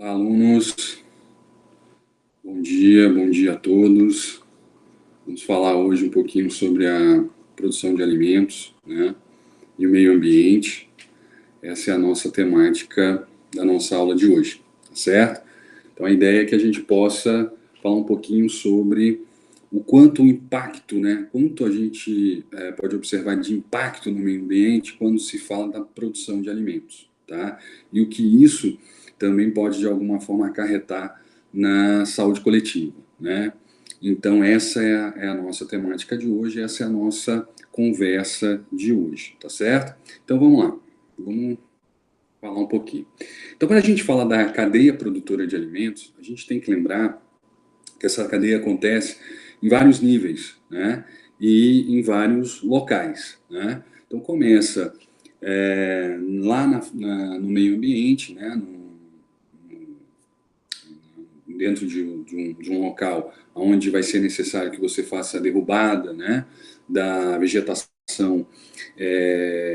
Olá, alunos. Bom dia a todos. Vamos falar hoje um pouquinho sobre a produção de alimentos, né, e o meio ambiente. Essa é a nossa temática da nossa aula de hoje, tá certo? Então, a ideia é que a gente possa falar um pouquinho sobre o quanto o impacto, né, quanto a gente pode observar de impacto no meio ambiente quando se fala da produção de alimentos, tá? E o que isso também pode, de alguma forma, acarretar na saúde coletiva, né? Então, essa é a nossa temática de hoje, essa é a nossa conversa de hoje, tá certo? Então, vamos lá. Vamos falar um pouquinho. Então, quando a gente fala da cadeia produtora de alimentos, a gente tem que lembrar que essa cadeia acontece em vários níveis, né? E em vários locais, né? Então, começa lá no meio ambiente, né? Dentro de um local onde vai ser necessário que você faça a derrubada, né? Da vegetação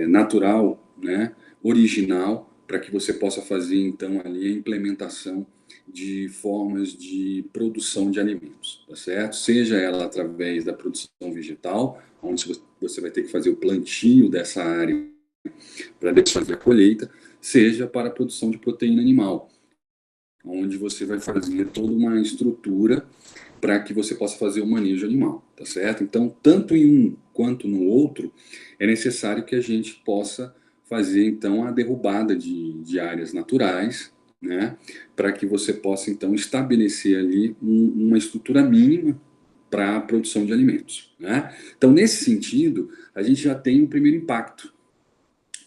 natural, né? Original, para que você possa fazer, então, ali a implementação de formas de produção de alimentos, tá certo? Seja ela através da produção vegetal, onde você vai ter que fazer o plantio dessa área para depois fazer a colheita, seja para a produção de proteína animal, onde você vai fazer toda uma estrutura para que você possa fazer o manejo animal, tá certo? Então, tanto em um quanto no outro, é necessário que a gente possa fazer, então, a derrubada de áreas naturais, né? Para que você possa, então, estabelecer ali uma estrutura mínima para a produção de alimentos, né? Então, nesse sentido, a gente já tem um primeiro impacto,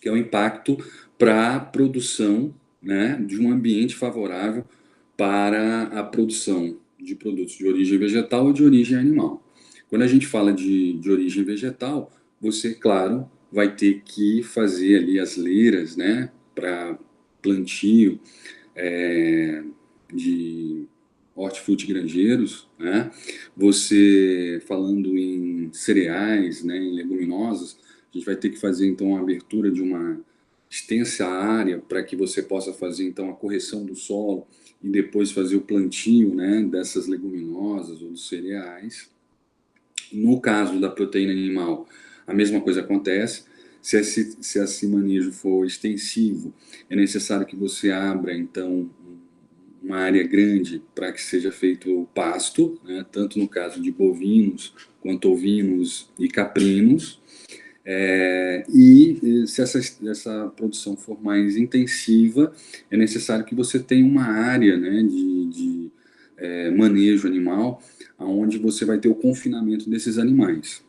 que é o impacto para a produção, né, de um ambiente favorável para a produção de produtos de origem vegetal ou de origem animal. Quando a gente fala de origem vegetal, você, claro, vai ter que fazer ali as leiras, né, para plantio de hortifrutigranjeiros, né? Você, falando em cereais, né, em leguminosas, a gente vai ter que fazer, então, a abertura de uma extensa área para que você possa fazer, então, a correção do solo e depois fazer o plantio, né, dessas leguminosas ou dos cereais. No caso da proteína animal, a mesma coisa acontece. Se esse manejo for extensivo, é necessário que você abra, então, uma área grande para que seja feito o pasto, né, tanto no caso de bovinos, quanto ovinos e caprinos. E se essa produção for mais intensiva, é necessário que você tenha uma área, né, de manejo animal, onde você vai ter o confinamento desses animais.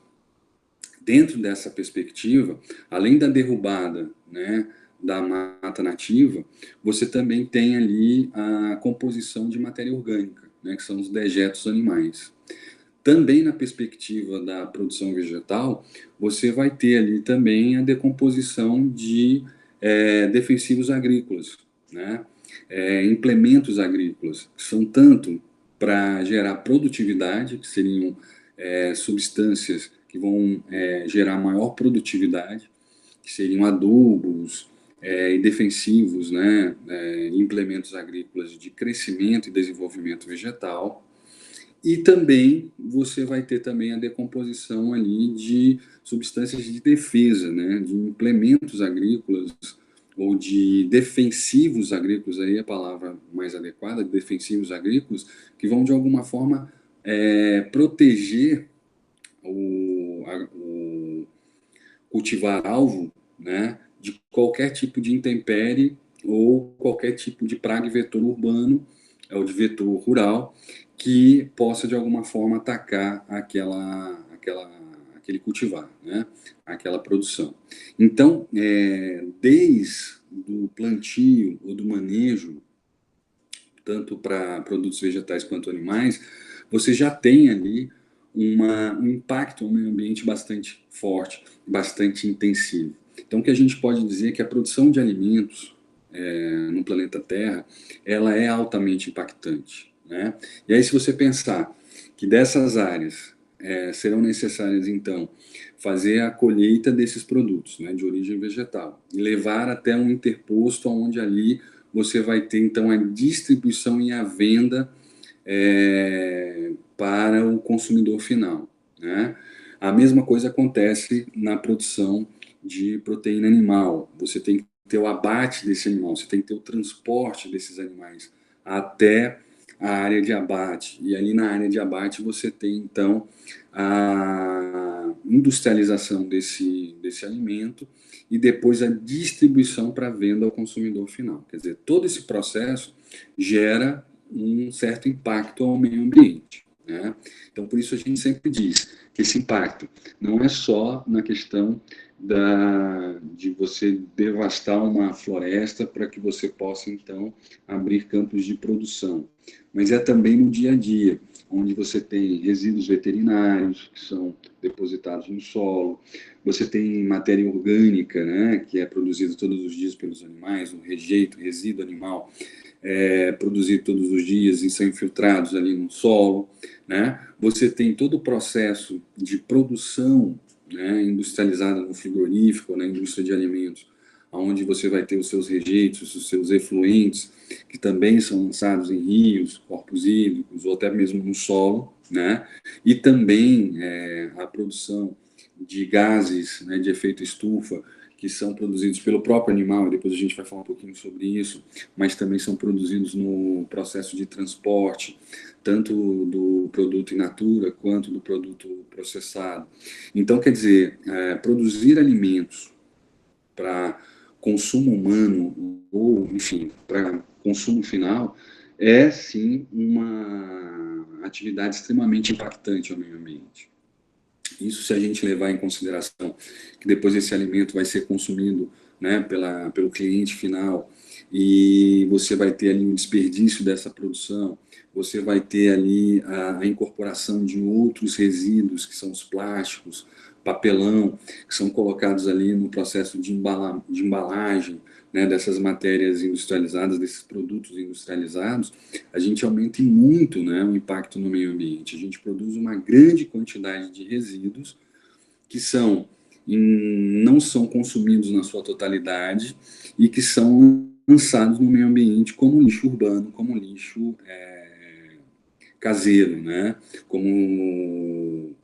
Dentro dessa perspectiva, além da derrubada, né, da mata nativa, você também tem ali a composição de matéria orgânica, né, que são os dejetos animais. Também na perspectiva da produção vegetal, você vai ter ali também a decomposição de defensivos agrícolas, né? Implementos agrícolas, que são tanto para gerar produtividade, que seriam substâncias que vão gerar maior produtividade, que seriam adubos e defensivos, né? Implementos agrícolas de crescimento e desenvolvimento vegetal. E também você vai ter também a decomposição ali de substâncias de defesa, né, de implementos agrícolas ou de defensivos agrícolas, aí é a palavra mais adequada, defensivos agrícolas, que vão de alguma forma proteger o cultivar-alvo, né, de qualquer tipo de intempérie ou qualquer tipo de praga e vetor urbano ou de vetor rural que possa de alguma forma atacar aquele cultivar, né, aquela produção. Então, desde o plantio ou do manejo, tanto para produtos vegetais quanto animais, você já tem ali um impacto no meio ambiente bastante forte, bastante intensivo. Então, o que a gente pode dizer é que a produção de alimentos no planeta Terra, ela é altamente impactante, né? E aí, se você pensar que dessas áreas serão necessárias, então, fazer a colheita desses produtos, né, de origem vegetal, e levar até um interposto onde ali você vai ter, então, a distribuição e a venda para o consumidor final, né? A mesma coisa acontece na produção de proteína animal. Você tem que ter o abate desse animal, você tem que ter o transporte desses animais até a área de abate. E ali na área de abate você tem, então, a industrialização desse alimento e depois a distribuição para venda ao consumidor final. Quer dizer, todo esse processo gera um certo impacto ao meio ambiente, né? Então, por isso a gente sempre diz que esse impacto não é só na questão de você devastar uma floresta para que você possa, então, abrir campos de produção, mas é também no dia a dia, onde você tem resíduos veterinários que são depositados no solo, você tem matéria orgânica, né, que é produzida todos os dias pelos animais, o rejeito, resíduo animal, produzido todos os dias e são infiltrados ali no solo, né? Você tem todo o processo de produção, né, industrializada no frigorífico, na indústria de alimentos, onde você vai ter os seus rejeitos, os seus efluentes, que também são lançados em rios, corpos hídricos ou até mesmo no solo, né? E também a produção de gases, né, de efeito estufa, que são produzidos pelo próprio animal, e depois a gente vai falar um pouquinho sobre isso, mas também são produzidos no processo de transporte, tanto do produto in natura quanto do produto processado. Então, quer dizer, produzir alimentos para consumo humano, ou, enfim, para consumo final, é sim uma atividade extremamente impactante ao meio ambiente. Isso se a gente levar em consideração que depois esse alimento vai ser consumido, né, pelo cliente final e você vai ter ali um desperdício dessa produção, você vai ter ali a incorporação de outros resíduos, que são os plásticos, papelão, que são colocados ali no processo de embalagem, né, dessas matérias industrializadas, desses produtos industrializados, a gente aumenta muito, né, o impacto no meio ambiente. A gente produz uma grande quantidade de resíduos que não são consumidos na sua totalidade e que são lançados no meio ambiente como lixo urbano, como lixo caseiro, né? Como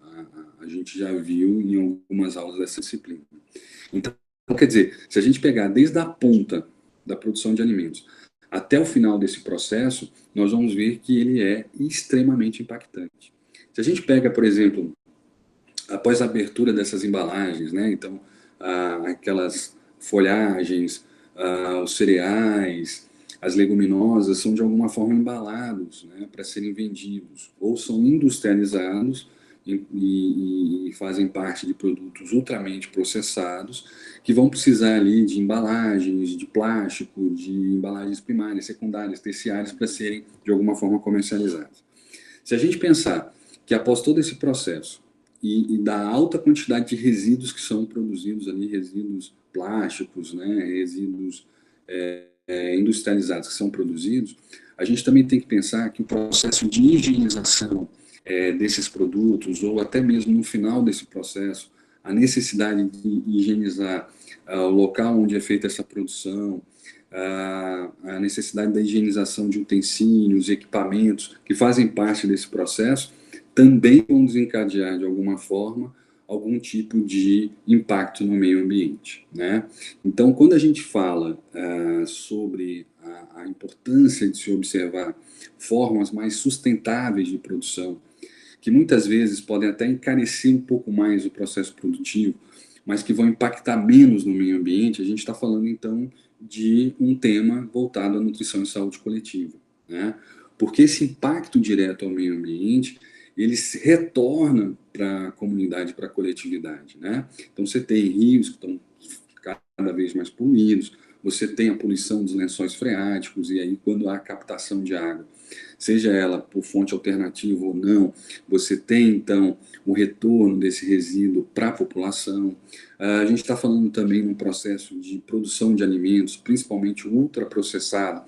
a gente já viu em algumas aulas dessa disciplina. Então, quer dizer, se a gente pegar desde a ponta da produção de alimentos até o final desse processo, nós vamos ver que ele é extremamente impactante. Se a gente pega, por exemplo, após a abertura dessas embalagens, né, então, aquelas folhagens, os cereais, as leguminosas são de alguma forma embalados, né, para serem vendidos, ou são industrializados e fazem parte de produtos ultramente processados, que vão precisar ali de embalagens, de plástico, de embalagens primárias, secundárias, terciárias, para serem de alguma forma comercializadas. Se a gente pensar que após todo esse processo e da alta quantidade de resíduos que são produzidos ali, resíduos plásticos, né, resíduos industrializados que são produzidos, a gente também tem que pensar que o processo de higienização desses produtos, ou até mesmo no final desse processo, a necessidade de higienizar o local onde é feita essa produção, a necessidade da higienização de utensílios, equipamentos que fazem parte desse processo, também vão desencadear, de alguma forma, algum tipo de impacto no meio ambiente, né? Então, quando a gente fala sobre a importância de se observar formas mais sustentáveis de produção, que muitas vezes podem até encarecer um pouco mais o processo produtivo, mas que vão impactar menos no meio ambiente, a gente está falando, então, de um tema voltado à nutrição e saúde coletiva, né? Porque esse impacto direto ao meio ambiente, ele se retorna para a comunidade, para a coletividade, né? Então, você tem rios que estão cada vez mais poluídos, você tem a poluição dos lençóis freáticos, e aí quando há captação de água, seja ela por fonte alternativa ou não, você tem então o retorno desse resíduo para a população. A gente está falando também num processo de produção de alimentos, principalmente ultraprocessado,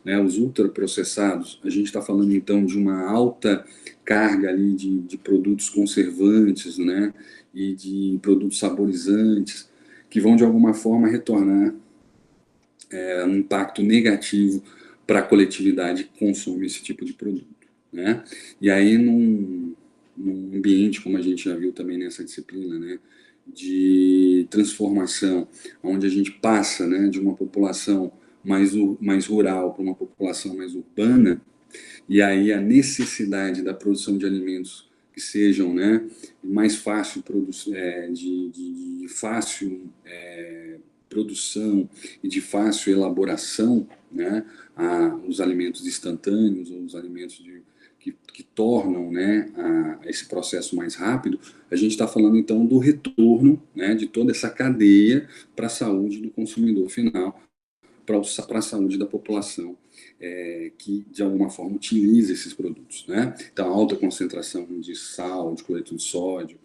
né? Os ultraprocessados, a gente está falando então de uma alta carga ali de produtos conservantes, né? E de produtos saborizantes, que vão de alguma forma retornar um impacto negativo para a coletividade que consome esse tipo de produto, né? E aí, num ambiente, como a gente já viu também nessa disciplina, né, de transformação, onde a gente passa, né, de uma população mais rural para uma população mais urbana, e aí a necessidade da produção de alimentos que sejam, né, mais fácil de fácil produção e de fácil elaboração, né, os alimentos instantâneos ou os alimentos que tornam, né, esse processo mais rápido. A gente está falando então do retorno, né, de toda essa cadeia para a saúde do consumidor final, para a saúde da população que, de alguma forma, utiliza esses produtos, né? Então, alta concentração de sal, de cloreto de sódio,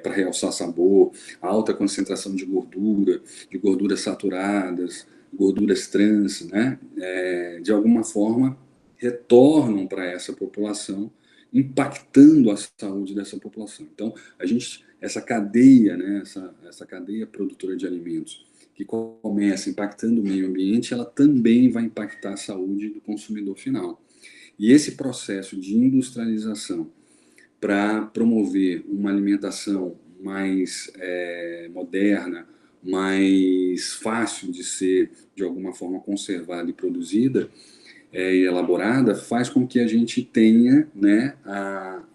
para realçar sabor, alta concentração de gorduras saturadas, gorduras trans, né? De alguma forma, retornam para essa população, impactando a saúde dessa população. Então, essa cadeia, né? Essa cadeia produtora de alimentos, que começa impactando o meio ambiente, ela também vai impactar a saúde do consumidor final. E esse processo de industrialização para promover uma alimentação mais moderna, mais fácil de ser, de alguma forma, conservada e produzida e elaborada, faz com que a gente tenha, né,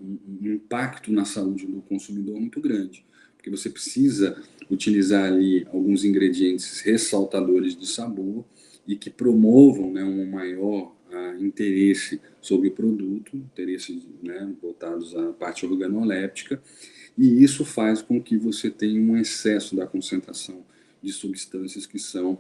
um impacto na saúde do consumidor muito grande. Porque você precisa utilizar ali alguns ingredientes ressaltadores de sabor e que promovam, né, um maior interesse sobre o produto, interesses, né, voltados à parte organoléptica, e isso faz com que você tenha um excesso da concentração de substâncias que são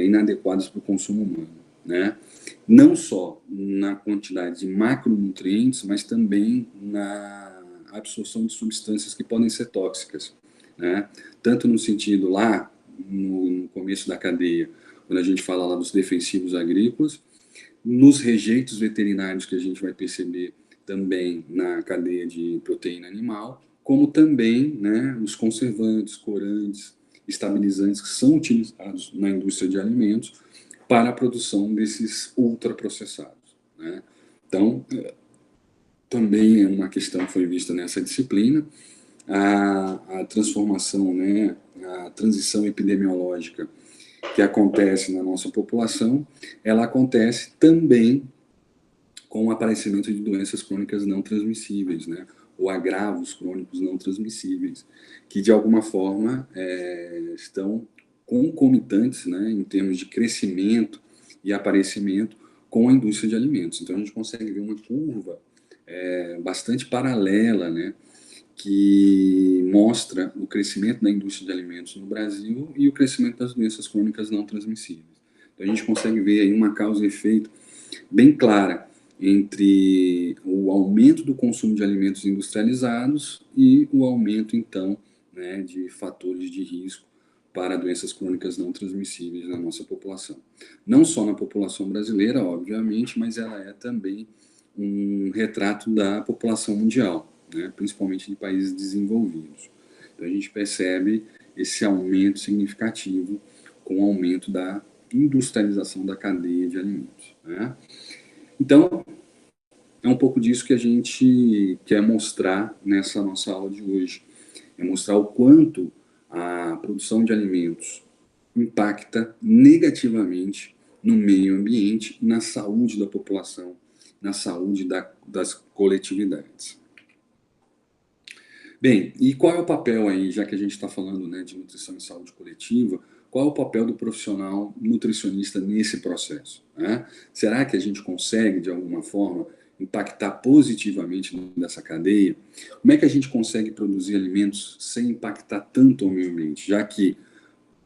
inadequadas para o consumo humano, né? Não só na quantidade de macronutrientes, mas também na absorção de substâncias que podem ser tóxicas, né? Tanto no sentido lá, no começo da cadeia, quando a gente fala lá dos defensivos agrícolas, nos rejeitos veterinários que a gente vai perceber também na cadeia de proteína animal, como também, né, os conservantes, corantes, estabilizantes que são utilizados na indústria de alimentos para a produção desses ultraprocessados, né? Então, também é uma questão que foi vista nessa disciplina, a transformação, né, a transição epidemiológica que acontece na nossa população, ela acontece também com o aparecimento de doenças crônicas não transmissíveis, né, ou agravos crônicos não transmissíveis, que de alguma forma estão concomitantes, né, em termos de crescimento e aparecimento com a indústria de alimentos. Então a gente consegue ver uma curva bastante paralela, né, que mostra o crescimento da indústria de alimentos no Brasil e o crescimento das doenças crônicas não transmissíveis. Então a gente consegue ver aí uma causa e efeito bem clara entre o aumento do consumo de alimentos industrializados e o aumento, então, né, de fatores de risco para doenças crônicas não transmissíveis na nossa população. Não só na população brasileira, obviamente, mas ela é também um retrato da população mundial, né, principalmente de países desenvolvidos. Então a gente percebe esse aumento significativo com o aumento da industrialização da cadeia de alimentos, né? Então, é um pouco disso que a gente quer mostrar nessa nossa aula de hoje. É mostrar o quanto a produção de alimentos impacta negativamente no meio ambiente, na saúde da população, na saúde das coletividades. Bem, e qual é o papel aí, já que a gente está falando, né, de nutrição e saúde coletiva, qual é o papel do profissional nutricionista nesse processo, né? Será que a gente consegue, de alguma forma, impactar positivamente nessa cadeia? Como é que a gente consegue produzir alimentos sem impactar tanto o meio ambiente, já que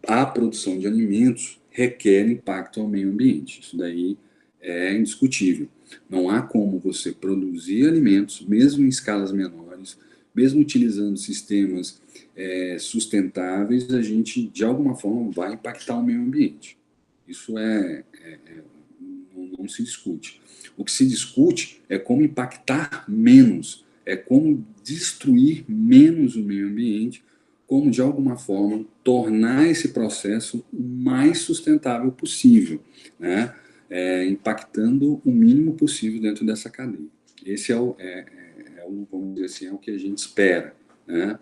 a produção de alimentos requer impacto ao meio ambiente? Isso daí é indiscutível. Não há como você produzir alimentos, mesmo em escalas menores, mesmo utilizando sistemas sustentáveis, a gente, de alguma forma, vai impactar o meio ambiente. Isso não se discute. O que se discute é como impactar menos, é como destruir menos o meio ambiente como, de alguma forma, tornar esse processo o mais sustentável possível, né? Impactando o mínimo possível dentro dessa cadeia. Esse vamos dizer assim, é o que a gente espera, né?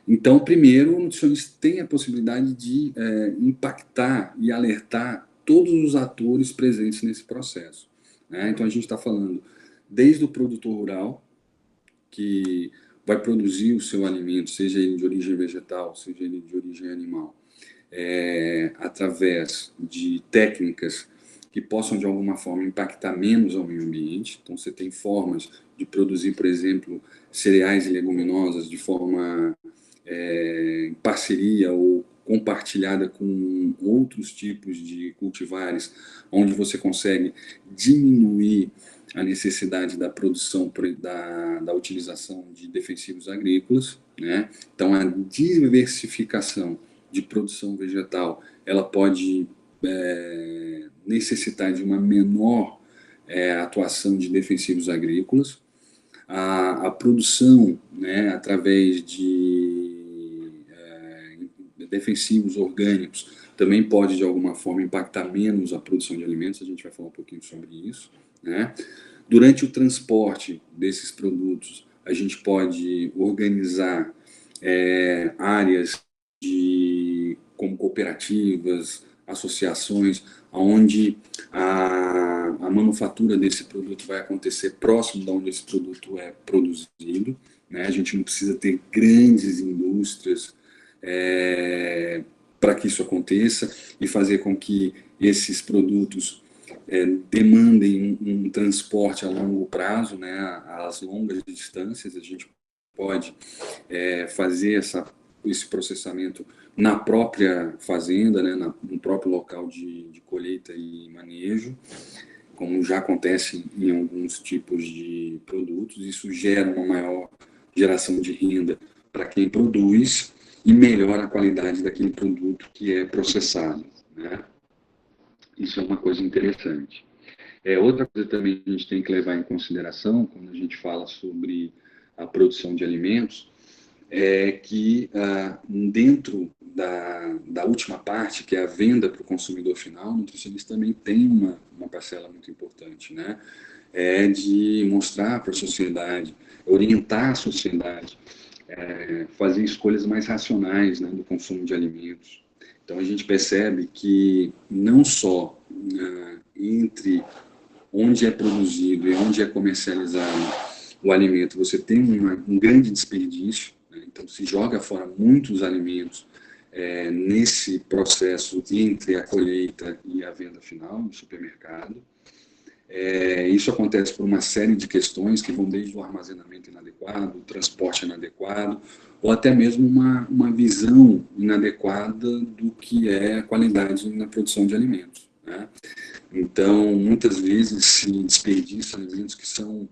Então, primeiro, o nutricionista tem a possibilidade de impactar e alertar todos os atores presentes nesse processo, né? Então, a gente está falando desde o produtor rural, que vai produzir o seu alimento, seja ele de origem vegetal, seja ele de origem animal, através de técnicas que possam, de alguma forma, impactar menos ao meio ambiente. Então, você tem formas de produzir, por exemplo, cereais e leguminosas de forma em parceria ou compartilhada com outros tipos de cultivares, onde você consegue diminuir a necessidade da produção, da utilização de defensivos agrícolas, né? Então, a diversificação de produção vegetal, ela pode necessitar de uma menor atuação de defensivos agrícolas. A produção, né, através de defensivos orgânicos, também pode, de alguma forma, impactar menos a produção de alimentos. A gente vai falar um pouquinho sobre isso, né? Durante o transporte desses produtos, a gente pode organizar áreas como cooperativas, associações, onde a manufatura desse produto vai acontecer próximo de onde esse produto é produzido, né? A gente não precisa ter grandes indústrias para que isso aconteça e fazer com que esses produtos demandem um transporte a longo prazo, né, às longas distâncias. A gente pode fazer esse processamento na própria fazenda, né, no próprio local de colheita e manejo, como já acontece em alguns tipos de produtos. Isso gera uma maior geração de renda para quem produz e melhora a qualidade daquele produto que é processado, né? Isso é uma coisa interessante. Outra coisa também que a gente tem que levar em consideração quando a gente fala sobre a produção de alimentos é que dentro da última parte, que é a venda para o consumidor final, o nutricionista também tem uma parcela muito importante, né? De mostrar para a sociedade, orientar a sociedade, fazer escolhas mais racionais, né, do consumo de alimentos. Então a gente percebe que não só entre onde é produzido e onde é comercializado o alimento, você tem um grande desperdício, né? Então se joga fora muitos alimentos nesse processo entre a colheita e a venda final no supermercado. Isso acontece por uma série de questões que vão desde o armazenamento inadequado, o transporte inadequado, ou até mesmo uma visão inadequada do que é a qualidade na produção de alimentos, né? Então, muitas vezes se desperdiça alimentos que são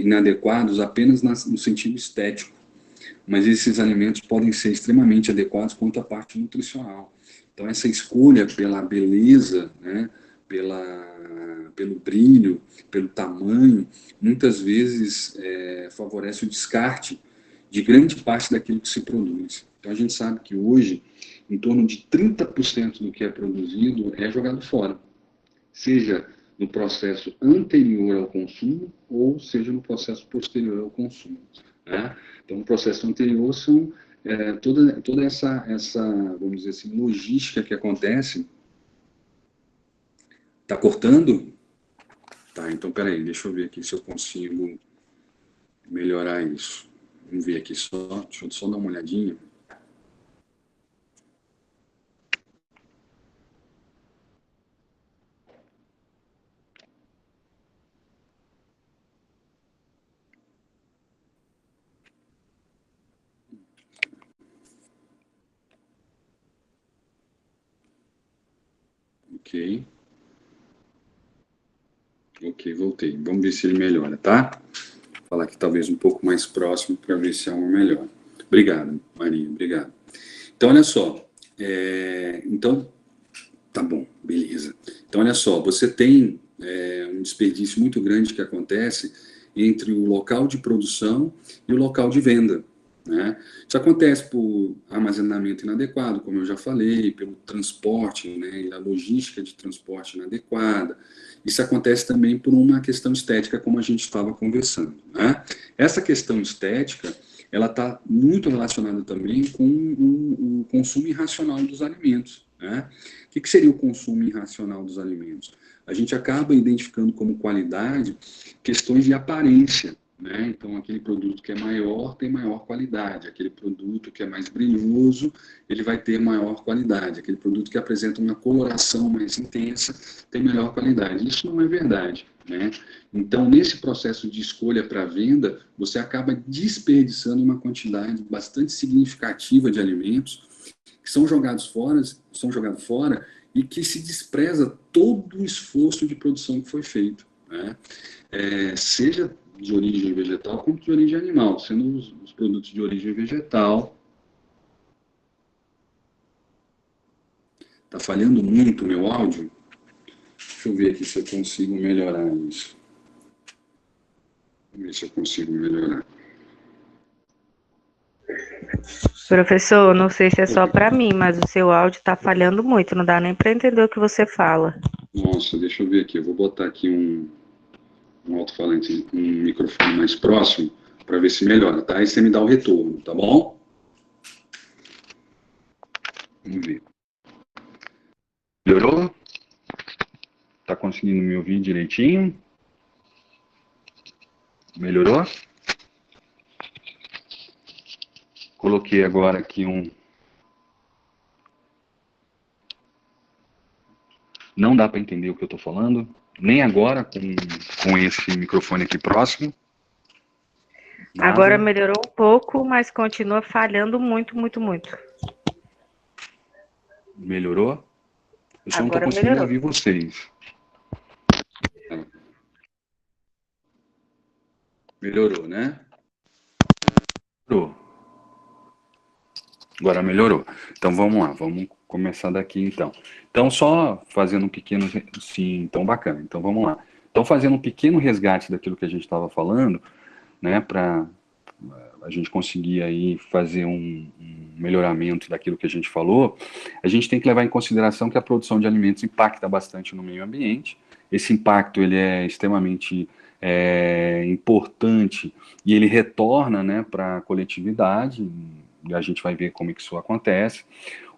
inadequados apenas no sentido estético, mas esses alimentos podem ser extremamente adequados quanto à parte nutricional. Então, essa escolha pela beleza, né, pelo brilho, pelo tamanho, muitas vezes favorece o descarte de grande parte daquilo que se produz. Então, a gente sabe que hoje, em torno de 30% do que é produzido é jogado fora, seja no processo anterior ao consumo ou seja no processo posterior ao consumo, né? Então, no processo anterior são toda essa, vamos dizer assim, logística que acontece. Tá cortando? Tá, então peraí, deixa eu ver aqui se eu consigo melhorar isso. Vamos ver aqui só, deixa eu só dar uma olhadinha. Ok. Ok, voltei. Vamos ver se ele melhora, tá? Vou falar aqui talvez um pouco mais próximo para ver se é uma melhor. Obrigado, Maria, obrigado. Então, olha só. Então, tá bom, beleza. Então, olha só, você tem um desperdício muito grande que acontece entre o local de produção e o local de venda, né? Isso acontece por armazenamento inadequado, como eu já falei, pelo transporte, né, e a logística de transporte inadequada. Isso acontece também por uma questão estética, como a gente estava conversando, né? Essa questão estética, ela está muito relacionada também com o consumo irracional dos alimentos, né? O que seria o consumo irracional dos alimentos? A gente acaba identificando como qualidade questões de aparência, né? Então, aquele produto que é maior tem maior qualidade, aquele produto que é mais brilhoso, ele vai ter maior qualidade, aquele produto que apresenta uma coloração mais intensa tem melhor qualidade. Isso não é verdade, né? Então, nesse processo de escolha para venda, você acaba desperdiçando uma quantidade bastante significativa de alimentos que são jogados fora e que se despreza todo o esforço de produção que foi feito, né? Seja de origem vegetal como de origem animal, sendo os produtos de origem vegetal. Está falhando muito o meu áudio? Deixa eu ver aqui se eu consigo melhorar isso. Vamos ver se eu consigo melhorar. Professor, não sei se é só para mim, mas o seu áudio está falhando muito, não dá nem para entender o que você fala. Nossa, deixa eu ver aqui. Eu vou botar aqui um alto-falante, um microfone mais próximo, para ver se melhora, tá? Aí você me dá o retorno, tá bom? Vamos ver. Melhorou? Tá conseguindo me ouvir direitinho? Melhorou? Coloquei agora aqui um... Não dá para entender o que eu estou falando, nem agora com esse microfone aqui próximo. Nada. Agora melhorou um pouco, mas continua falhando muito, muito, muito. Melhorou? Eu só não estou Agora conseguindo melhorou. ouvir vocês. Melhorou, né? Melhorou. Agora melhorou. Então vamos lá, vamos começar daqui então. Então só fazendo um pequeno... Sim, então bacana. Então vamos lá. Então fazendo um pequeno resgate daquilo que a gente estava falando, né, para a gente conseguir aí fazer um melhoramento daquilo que a gente falou, a gente tem que levar em consideração que a produção de alimentos impacta bastante no meio ambiente. Esse impacto ele é extremamente importante e ele retorna, né, para a coletividade, e a gente vai ver como é que isso acontece.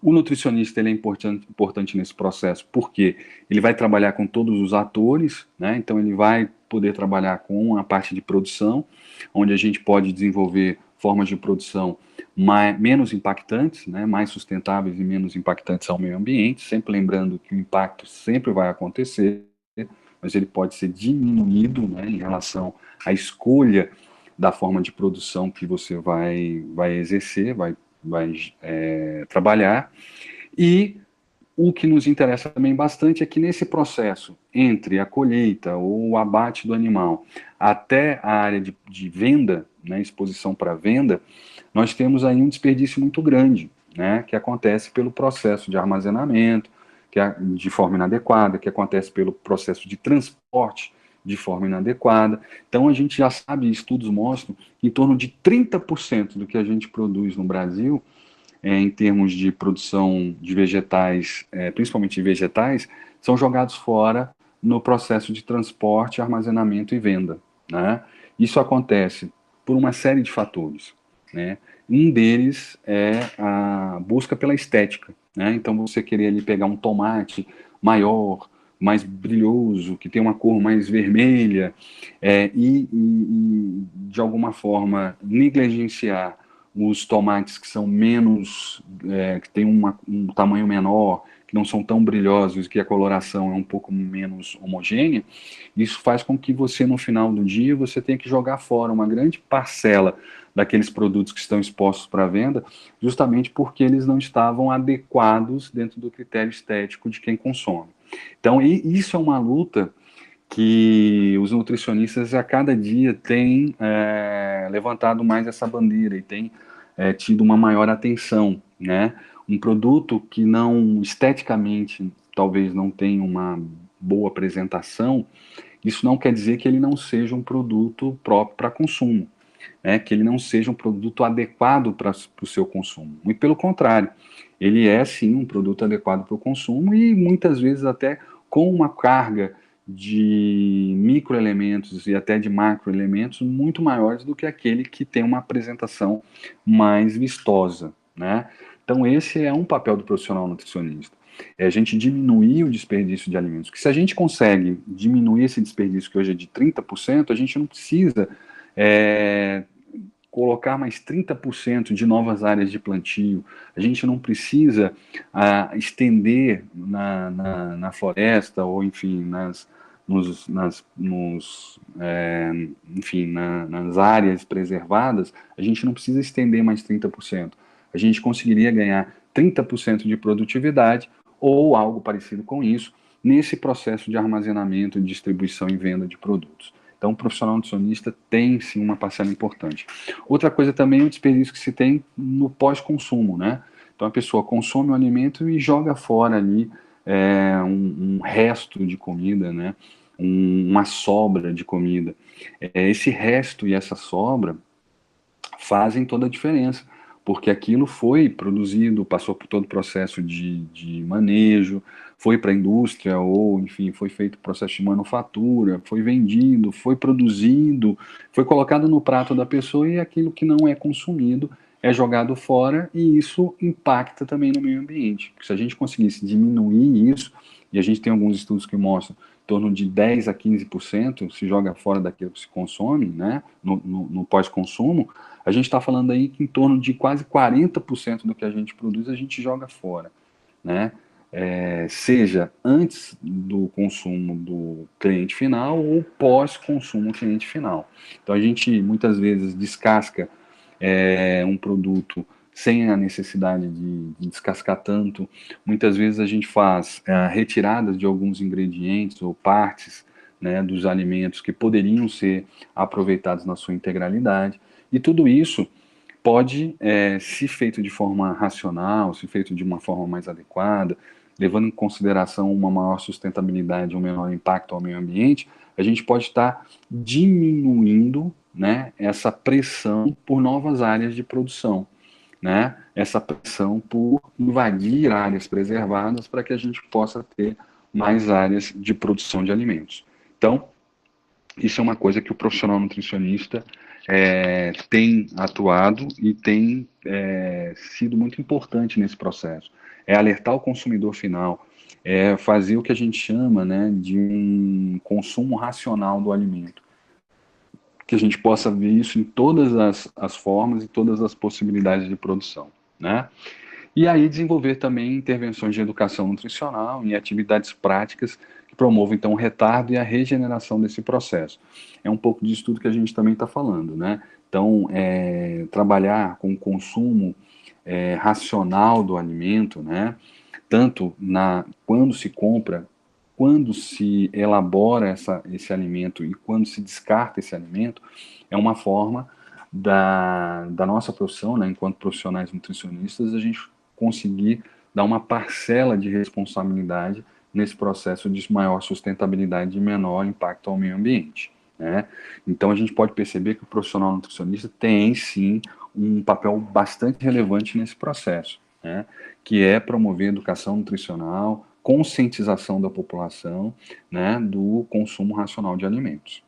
O nutricionista ele é importante nesse processo porque ele vai trabalhar com todos os atores, né? Então ele vai poder trabalhar com a parte de produção, onde a gente pode desenvolver formas de produção menos impactantes, né? Mais sustentáveis e menos impactantes ao meio ambiente, sempre lembrando que o impacto sempre vai acontecer, mas ele pode ser diminuído, né, em relação à escolha da forma de produção que você vai exercer, vai trabalhar. E o que nos interessa também bastante é que nesse processo, entre a colheita ou o abate do animal até a área de venda, né, exposição para venda, nós temos aí um desperdício muito grande, né, que acontece pelo processo de armazenamento, de forma inadequada, que acontece pelo processo de transporte de forma inadequada. Então a gente já sabe, estudos mostram, que em torno de 30% do que a gente produz no Brasil, em termos de produção de vegetais, principalmente de vegetais, são jogados fora no processo de transporte, armazenamento e venda, né? Isso acontece por uma série de fatores, né? Um deles é a busca pela estética, né? Então você querer ali pegar um tomate maior, mais brilhoso, que tem uma cor mais vermelha, e de alguma forma negligenciar os tomates que são menos, que têm um tamanho menor, que não são tão brilhosos, que a coloração é um pouco menos homogênea, isso faz com que você, no final do dia, você tenha que jogar fora uma grande parcela daqueles produtos que estão expostos para venda, justamente porque eles não estavam adequados dentro do critério estético de quem consome. Então, isso é uma luta que os nutricionistas a cada dia têm levantado mais essa bandeira e têm tido uma maior atenção, né? Um produto que não, esteticamente, talvez não tenha uma boa apresentação, isso não quer dizer que ele não seja um produto próprio para consumo. né, que ele não seja um produto adequado para o seu consumo. Muito pelo contrário, ele é sim um produto adequado para o consumo e muitas vezes até com uma carga de microelementos e até de macroelementos muito maiores do que aquele que tem uma apresentação mais vistosa, né? Então esse é um papel do profissional nutricionista. É a gente diminuir o desperdício de alimentos. Que se a gente consegue diminuir esse desperdício, que hoje é de 30%, a gente não precisa colocar mais 30% de novas áreas de plantio, a gente não precisa estender na floresta ou, enfim, nas áreas preservadas, a gente não precisa estender mais 30%. A gente conseguiria ganhar 30% de produtividade ou algo parecido com isso nesse processo de armazenamento, distribuição e venda de produtos. Então, o profissional nutricionista tem, sim, uma parcela importante. Outra coisa também é o desperdício que se tem no pós-consumo, né? Então, a pessoa consome o alimento e joga fora ali um resto de comida, né? Uma sobra de comida. Esse resto e essa sobra fazem toda a diferença, porque aquilo foi produzido, passou por todo o processo de manejo, foi para a indústria, ou, enfim, foi feito o processo de manufatura, foi vendido, foi produzido, foi colocado no prato da pessoa e aquilo que não é consumido é jogado fora e isso impacta também no meio ambiente. Porque se a gente conseguisse diminuir isso, e a gente tem alguns estudos que mostram em torno de 10 a 15% se joga fora daquilo que se consome, né, no pós-consumo, a gente está falando aí que em torno de quase 40% do que a gente produz a gente joga fora, né? Seja antes do consumo do cliente final ou pós-consumo do cliente final. Então a gente muitas vezes descasca um produto sem a necessidade de descascar tanto. Muitas vezes a gente faz retiradas de alguns ingredientes ou partes, né, dos alimentos que poderiam ser aproveitados na sua integralidade. E tudo isso pode, se feito de forma racional, se feito de uma forma mais adequada, levando em consideração uma maior sustentabilidade, um menor impacto ao meio ambiente, a gente pode estar diminuindo, né, essa pressão por novas áreas de produção, né, essa pressão por invadir áreas preservadas para que a gente possa ter mais áreas de produção de alimentos. Então, isso é uma coisa que o profissional nutricionista tem atuado e tem sido muito importante nesse processo. É alertar o consumidor final, é fazer o que a gente chama, né, de um consumo racional do alimento. Que a gente possa ver isso em todas as formas e todas as possibilidades de produção, né? E aí desenvolver também intervenções de educação nutricional e atividades práticas que promovam, então, o retardo e a regeneração desse processo. É um pouco disso tudo que a gente também está falando, né? Então, trabalhar com o consumo racional do alimento, né? Tanto quando se compra, quando se elabora esse alimento e quando se descarta esse alimento, é uma forma da nossa profissão, né, enquanto profissionais nutricionistas, a gente conseguir dar uma parcela de responsabilidade nesse processo de maior sustentabilidade e menor impacto ao meio ambiente, né? Então a gente pode perceber que o profissional nutricionista tem sim um papel bastante relevante nesse processo, né? Que é promover educação nutricional, conscientização da população, né, do consumo racional de alimentos.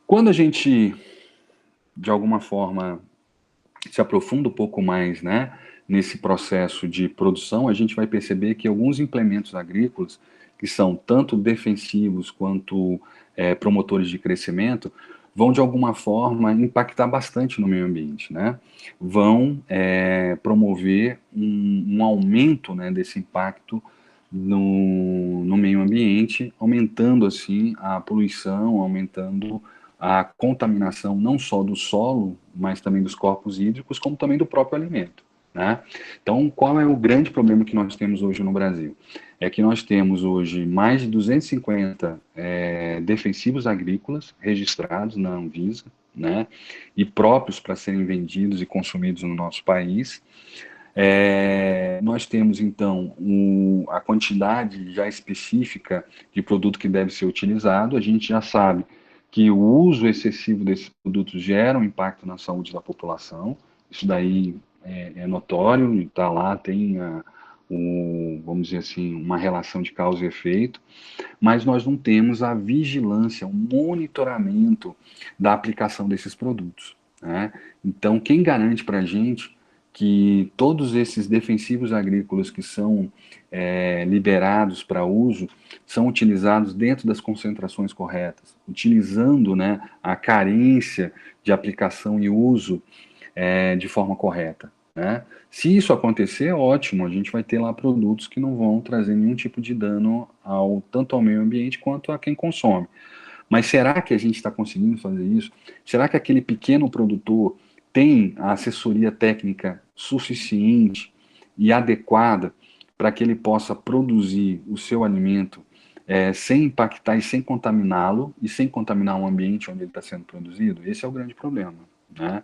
Quando a gente, de alguma forma, se aprofunda um pouco mais, né, nesse processo de produção, a gente vai perceber que alguns implementos agrícolas, que são tanto defensivos quanto promotores de crescimento, vão de alguma forma impactar bastante no meio ambiente, né? Vão promover um aumento, né, desse impacto no meio ambiente, aumentando assim a poluição, aumentando a contaminação não só do solo, mas também dos corpos hídricos, como também do próprio alimento, né? Então, qual é o grande problema que nós temos hoje no Brasil? É que nós temos hoje mais de 250 defensivos agrícolas registrados na Anvisa, né? E próprios para serem vendidos e consumidos no nosso país. Nós temos, então, a quantidade já específica de produto que deve ser utilizado. A gente já sabe que o uso excessivo desses produtos gera um impacto na saúde da população. Isso daí é notório, está lá, tem vamos dizer assim, uma relação de causa e efeito, mas nós não temos a vigilância, o monitoramento da aplicação desses produtos, né? Então, quem garante para a gente que todos esses defensivos agrícolas que são liberados para uso são utilizados dentro das concentrações corretas, utilizando, né, a carência de aplicação e uso de forma correta, né? Se isso acontecer, ótimo, a gente vai ter lá produtos que não vão trazer nenhum tipo de dano tanto ao meio ambiente quanto a quem consome. Mas será que a gente está conseguindo fazer isso? Será que aquele pequeno produtor tem a assessoria técnica suficiente e adequada para que ele possa produzir o seu alimento sem impactar e sem contaminá-lo e sem contaminar o ambiente onde ele está sendo produzido? Esse é o grande problema, né?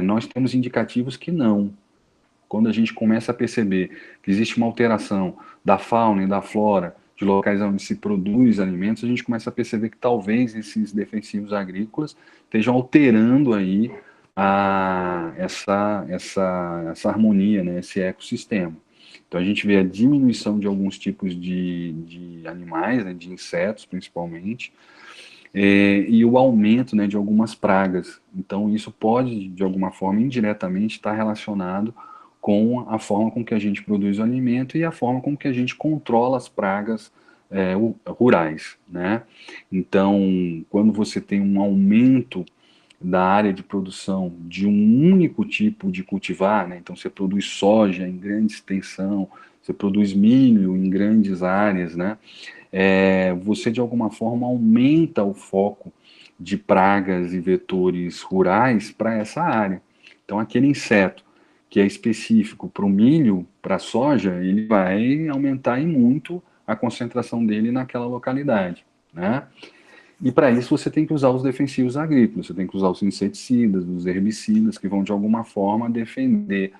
Nós temos indicativos que não. Quando a gente começa a perceber que existe uma alteração da fauna e da flora de locais onde se produz alimentos, a gente começa a perceber que talvez esses defensivos agrícolas estejam alterando aí essa harmonia, né, esse ecossistema. Então a gente vê a diminuição de alguns tipos de animais, né, de insetos principalmente, e o aumento, né, de algumas pragas. Então, isso pode, de alguma forma, indiretamente, estar relacionado com a forma com que a gente produz o alimento e a forma com que a gente controla as pragas rurais, né? Então, quando você tem um aumento da área de produção de um único tipo de cultivar, né? Então você produz soja em grande extensão, você produz milho em grandes áreas, né? Você de alguma forma aumenta o foco de pragas e vetores rurais para essa área. Então aquele inseto que é específico para o milho, para a soja, ele vai aumentar em muito a concentração dele naquela localidade, né? E para isso você tem que usar os defensivos agrícolas, você tem que usar os inseticidas, os herbicidas, que vão de alguma forma defender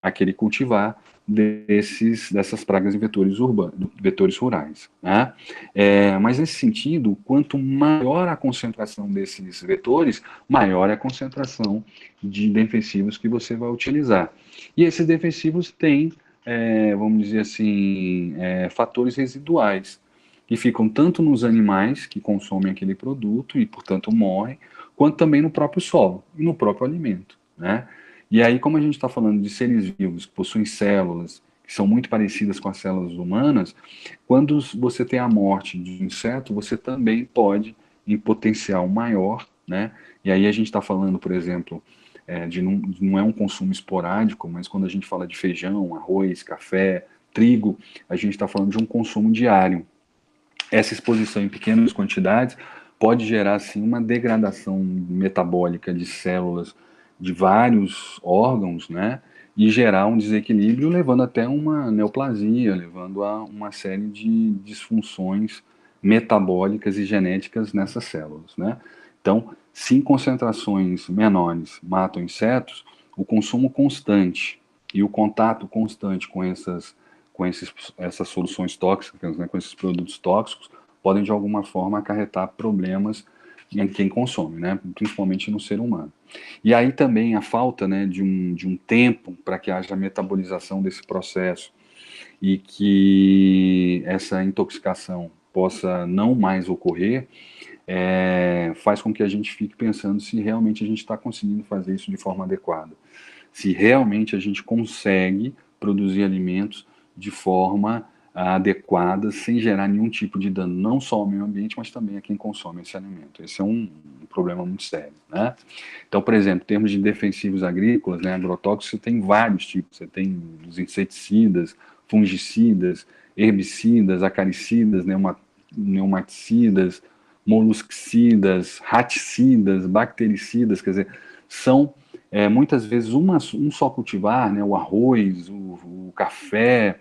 aquele cultivar dessas pragas e vetores rurais, né? Mas nesse sentido, quanto maior a concentração desses vetores, maior é a concentração de defensivos que você vai utilizar. E esses defensivos têm, vamos dizer assim, fatores residuais, que ficam tanto nos animais que consomem aquele produto e, portanto, morrem, quanto também no próprio solo e no próprio alimento, né? E aí, como a gente está falando de seres vivos que possuem células que são muito parecidas com as células humanas, quando você tem a morte de um inseto, você também pode, em potencial maior, né? E aí a gente está falando, por exemplo, não é um consumo esporádico, mas quando a gente fala de feijão, arroz, café, trigo, a gente está falando de um consumo diário. Essa exposição em pequenas quantidades pode gerar, assim, uma degradação metabólica de células de vários órgãos, né? E gerar um desequilíbrio, levando até uma neoplasia, levando a uma série de disfunções metabólicas e genéticas nessas células, né? Então, se em concentrações menores matam insetos, o consumo constante e o contato constante essas soluções tóxicas, né, com esses produtos tóxicos, podem de alguma forma acarretar problemas em quem consome, né, principalmente no ser humano. E aí também a falta, né, de um tempo para que haja metabolização desse processo e que essa intoxicação possa não mais ocorrer, faz com que a gente fique pensando se realmente a gente está conseguindo fazer isso de forma adequada. Se realmente a gente consegue produzir alimentos de forma adequada, sem gerar nenhum tipo de dano, não só ao meio ambiente, mas também a quem consome esse alimento. Esse é um problema muito sério, né? Então, por exemplo, em termos de defensivos agrícolas, né, agrotóxicos, você tem vários tipos. Você tem os inseticidas, fungicidas, herbicidas, acaricidas, pneumaticidas, molusquicidas, raticidas, bactericidas, quer dizer, são muitas vezes um só cultivar, né, o arroz, o café,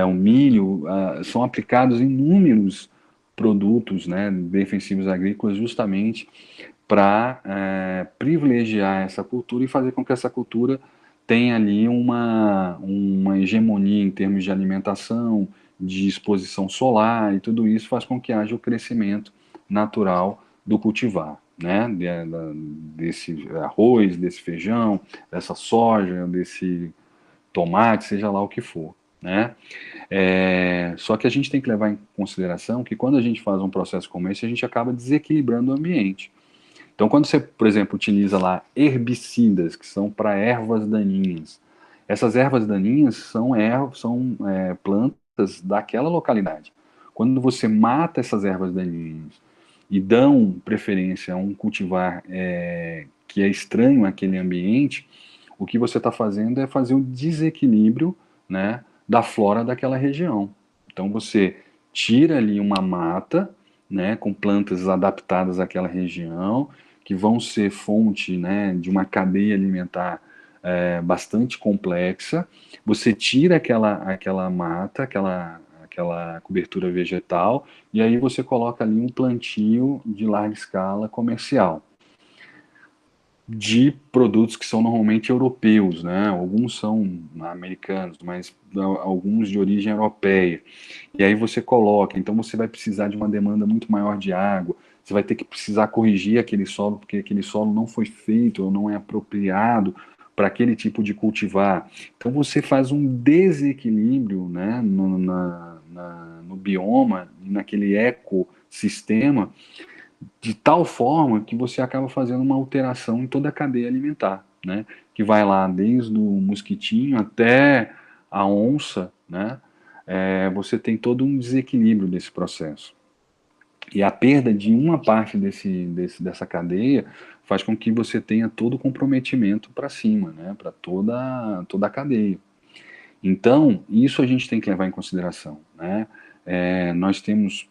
o milho, são aplicados em inúmeros produtos, né, defensivos agrícolas, justamente para privilegiar essa cultura e fazer com que essa cultura tenha ali uma hegemonia em termos de alimentação, de exposição solar, e tudo isso faz com que haja o crescimento natural do cultivar, né? Desse arroz, desse feijão, dessa soja, desse tomate, seja lá o que for, né? Só que a gente tem que levar em consideração que quando a gente faz um processo como esse, a gente acaba desequilibrando o ambiente. Então, quando você, por exemplo, utiliza lá herbicidas, que são para ervas daninhas, essas ervas daninhas são plantas daquela localidade. Quando você mata essas ervas daninhas e dão preferência a um cultivar que é estranho àquele ambiente, o que você está fazendo é fazer um desequilíbrio, né, da flora daquela região. Então você tira ali uma mata, né, com plantas adaptadas àquela região, que vão ser fonte, né, de uma cadeia alimentar bastante complexa. Você tira aquela mata, aquela cobertura vegetal, e aí você coloca ali um plantio de larga escala comercial de produtos que são normalmente europeus, né? Alguns são americanos, mas alguns de origem europeia. E aí você coloca, então você vai precisar de uma demanda muito maior de água, você vai ter que precisar corrigir aquele solo, porque aquele solo não foi feito ou não é apropriado para aquele tipo de cultivar. Então você faz um desequilíbrio, né, no bioma, naquele ecossistema, de tal forma que você acaba fazendo uma alteração em toda a cadeia alimentar, né? Que vai lá desde o mosquitinho até a onça, né? Você tem todo um desequilíbrio desse processo. E a perda de uma parte dessa cadeia faz com que você tenha todo o comprometimento para cima, né? Para toda a cadeia. Então, isso a gente tem que levar em consideração, né? Nós temos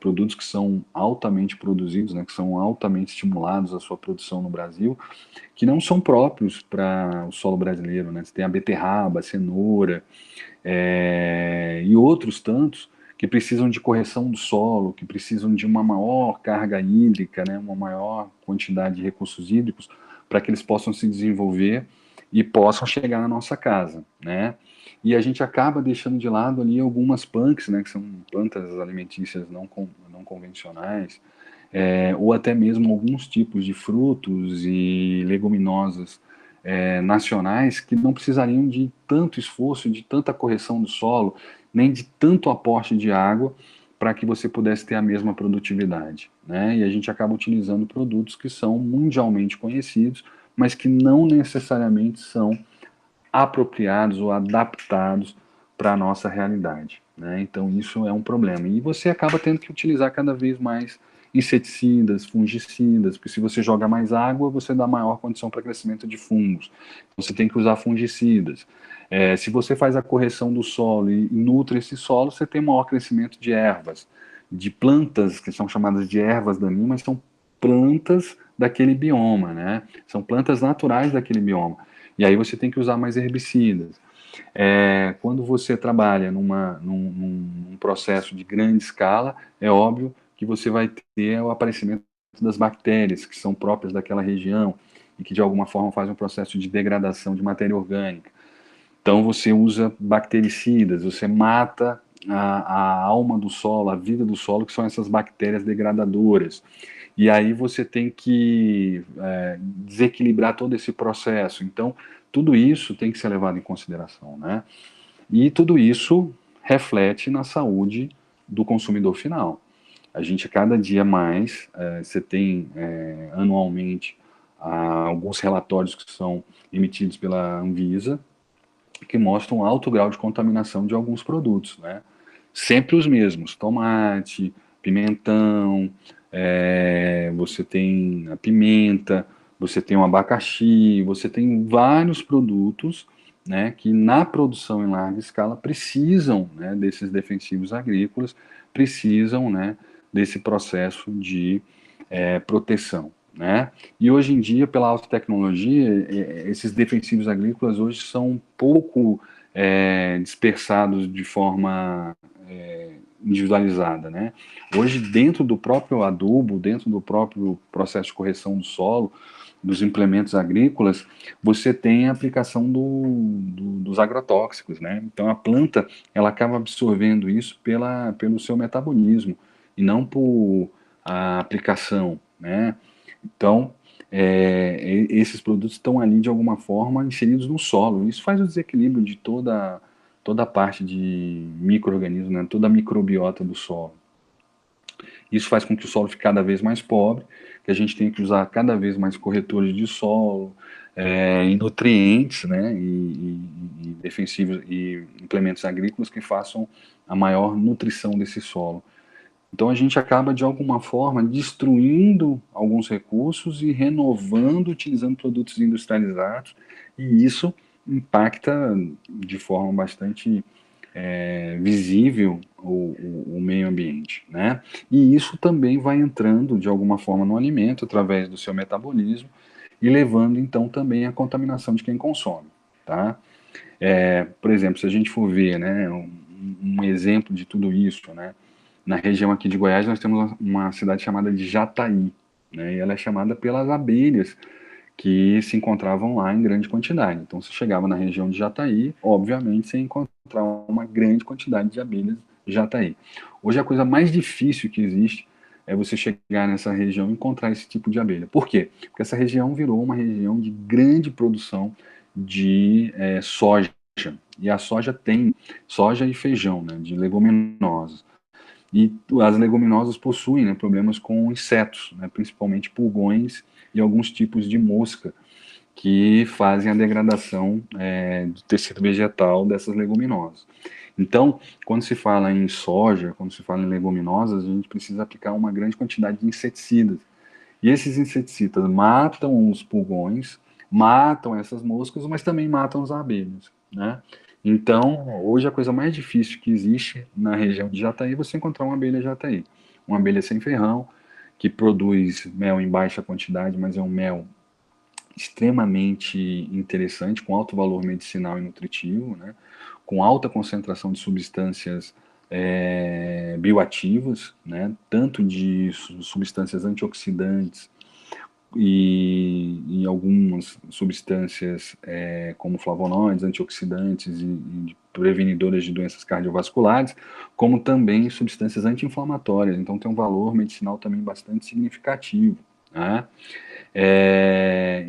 produtos que são altamente produzidos, né, que são altamente estimulados a sua produção no Brasil, que não são próprios para o solo brasileiro, né? Você tem a beterraba, a cenoura, e outros tantos que precisam de correção do solo, que precisam de uma maior carga hídrica, né, uma maior quantidade de recursos hídricos para que eles possam se desenvolver e possam chegar na nossa casa, né? E a gente acaba deixando de lado ali algumas punks, né, que são plantas alimentícias não convencionais, ou até mesmo alguns tipos de frutos e leguminosas nacionais que não precisariam de tanto esforço, de tanta correção do solo, nem de tanto aporte de água para que você pudesse ter a mesma produtividade, né? E a gente acaba utilizando produtos que são mundialmente conhecidos, mas que não necessariamente são apropriados ou adaptados para a nossa realidade, né? Então isso é um problema. E você acaba tendo que utilizar cada vez mais inseticidas, fungicidas, porque se você joga mais água, você dá maior condição para crescimento de fungos. Você tem que usar fungicidas. Se você faz a correção do solo e nutre esse solo, você tem maior crescimento de ervas, de plantas que são chamadas de ervas daninhas, mas são plantas daquele bioma, né? São plantas naturais daquele bioma. E aí você tem que usar mais herbicidas. Quando você trabalha num processo de grande escala, é óbvio que você vai ter o aparecimento das bactérias que são próprias daquela região e que de alguma forma fazem um processo de degradação de matéria orgânica. Então você usa bactericidas, você mata a alma do solo, a vida do solo, que são essas bactérias degradadoras. E aí você tem que desequilibrar todo esse processo. Então, tudo isso tem que ser levado em consideração, né? E tudo isso reflete na saúde do consumidor final. A gente, cada dia mais, você tem anualmente alguns relatórios que são emitidos pela Anvisa, que mostram alto grau de contaminação de alguns produtos, né? Sempre os mesmos: tomate, pimentão, você tem a pimenta, você tem o abacaxi, você tem vários produtos, né, que na produção em larga escala precisam, né, desses defensivos agrícolas, precisam, né, desse processo de proteção, né? E hoje em dia, pela alta tecnologia, esses defensivos agrícolas hoje são um pouco dispersados de forma individualizada, né? Hoje, dentro do próprio adubo, dentro do próprio processo de correção do solo, dos implementos agrícolas, você tem a aplicação dos agrotóxicos, né? Então a planta, ela acaba absorvendo isso pelo seu metabolismo e não por a aplicação, né? Então, esses produtos estão ali de alguma forma inseridos no solo. Isso faz o desequilíbrio de toda a parte de micro-organismos, né? Toda a microbiota do solo. Isso faz com que o solo fique cada vez mais pobre, que a gente tenha que usar cada vez mais corretores de solo, e nutrientes, né, e defensivos e implementos agrícolas que façam a maior nutrição desse solo. Então a gente acaba de alguma forma destruindo alguns recursos e renovando utilizando produtos industrializados, e isso impacta de forma bastante visível o meio ambiente, né? E isso também vai entrando de alguma forma no alimento através do seu metabolismo e levando então também à contaminação de quem consome, tá? Por exemplo, se a gente for ver, né, um exemplo de tudo isso, né? Na região aqui de Goiás nós temos uma cidade chamada de Jataí, né? E ela é chamada pelas abelhas que se encontravam lá em grande quantidade. Então, você chegava na região de Jataí, obviamente você ia encontrar uma grande quantidade de abelhas Jataí. Hoje, a coisa mais difícil que existe é você chegar nessa região e encontrar esse tipo de abelha. Por quê? Porque essa região virou uma região de grande produção de soja. E a soja tem soja e feijão, né, de leguminosas. E as leguminosas possuem, né, problemas com insetos, né, principalmente pulgões e alguns tipos de mosca que fazem a degradação do tecido vegetal dessas leguminosas. Então, quando se fala em soja, quando se fala em leguminosas, a gente precisa aplicar uma grande quantidade de inseticidas. E esses inseticidas matam os pulgões, matam essas moscas, mas também matam as abelhas, né? Então, hoje a coisa mais difícil que existe na região de Jataí é você encontrar uma abelha Jataí. Uma abelha sem ferrão, que produz mel em baixa quantidade, mas é um mel extremamente interessante, com alto valor medicinal e nutritivo, né? Com alta concentração de substâncias bioativas, né? Tanto de substâncias antioxidantes e algumas substâncias como flavonoides, antioxidantes e prevenidoras de doenças cardiovasculares, como também substâncias anti-inflamatórias. Então tem um valor medicinal também bastante significativo, né?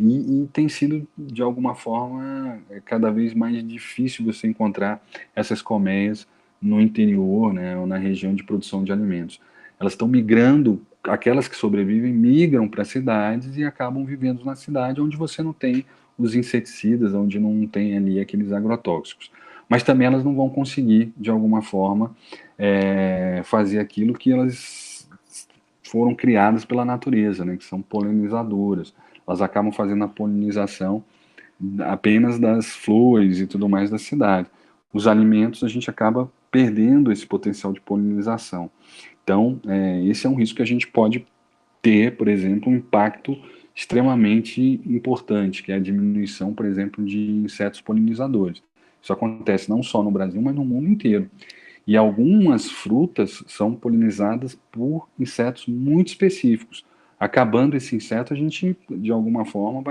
E tem sido, de alguma forma, cada vez mais difícil você encontrar essas colmeias no interior, né, ou na região de produção de alimentos. Elas estão migrando, aquelas que sobrevivem migram para cidades e acabam vivendo na cidade onde você não tem os inseticidas, onde não tem ali aqueles agrotóxicos. Mas também elas não vão conseguir, de alguma forma, fazer aquilo que elas foram criadas pela natureza, né, que são polinizadoras. Elas acabam fazendo a polinização apenas das flores e tudo mais da cidade. Os alimentos a gente acaba perdendo esse potencial de polinização. Então, esse é um risco que a gente pode ter, por exemplo, um impacto extremamente importante, que é a diminuição, por exemplo, de insetos polinizadores. Isso acontece não só no Brasil, mas no mundo inteiro. E algumas frutas são polinizadas por insetos muito específicos. Acabando esse inseto, a gente, de alguma forma,